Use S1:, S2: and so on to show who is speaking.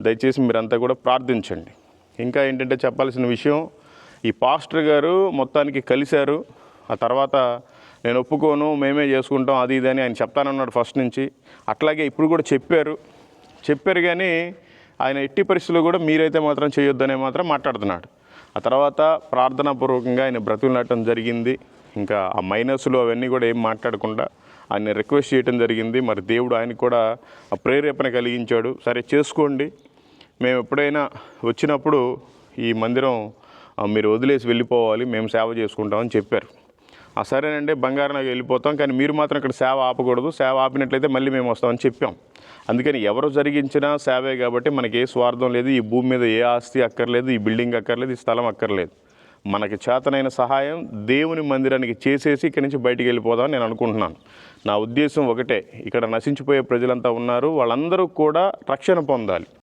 S1: దయచేసి మీరంతా కూడా ప్రార్థించండి. ఇంకా ఏంటంటే చెప్పాల్సిన విషయం, ఈ పాస్టర్ గారు మొత్తానికి కలిశారు. ఆ తర్వాత నేను ఒప్పుకోను, మేమే చేసుకుంటాం అది ఇది అని ఆయన చెప్తానన్నాడు ఫస్ట్ నుంచి. అట్లాగే ఇప్పుడు కూడా చెప్పారు కానీ ఆయన ఎట్టి పరిస్థితుల్లో కూడా మీరైతే మాత్రం చేయొద్దనే మాత్రం మాట్లాడుతున్నాడు. ఆ తర్వాత ప్రార్థనాపూర్వకంగా ఆయన బ్రతుకులాడటం జరిగింది. ఇంకా ఆ మైనస్లు అవన్నీ కూడా ఏం మాట్లాడకుండా ఆయన రిక్వెస్ట్ చేయడం జరిగింది. మరి దేవుడు ఆయనకు కూడా ఆ ప్రేరేపణ కలిగించాడు. సరే చేసుకోండి, మేము ఎప్పుడైనా వచ్చినప్పుడు ఈ మందిరం మీరు వదిలేసి వెళ్ళిపోవాలి, మేము సేవ చేసుకుంటామని చెప్పారు. సరేనండి, బంగారం వెళ్ళిపోతాం, కానీ మీరు మాత్రం ఇక్కడ సేవ ఆపకూడదు, సేవ ఆపినట్లయితే మళ్ళీ మేము వస్తామని చెప్పాం. అందుకని ఎవరు జరిగించినా సేవే కాబట్టి మనకి ఏ స్వార్థం లేదు. ఈ భూమి మీద ఏ ఆస్తి అక్కర్లేదు, ఈ బిల్డింగ్ అక్కర్లేదు, ఈ స్థలం అక్కర్లేదు. మనకి చేతనైన సహాయం దేవుని మందిరానికి చేసేసి ఇక్కడి నుంచి బయటికి వెళ్ళిపోదామని నేను అనుకుంటున్నాను. నా ఉద్దేశం ఒకటే, ఇక్కడ నశించిపోయే ప్రజలంతా ఉన్నారు, వాళ్ళందరూ కూడా రక్షణ పొందాలి.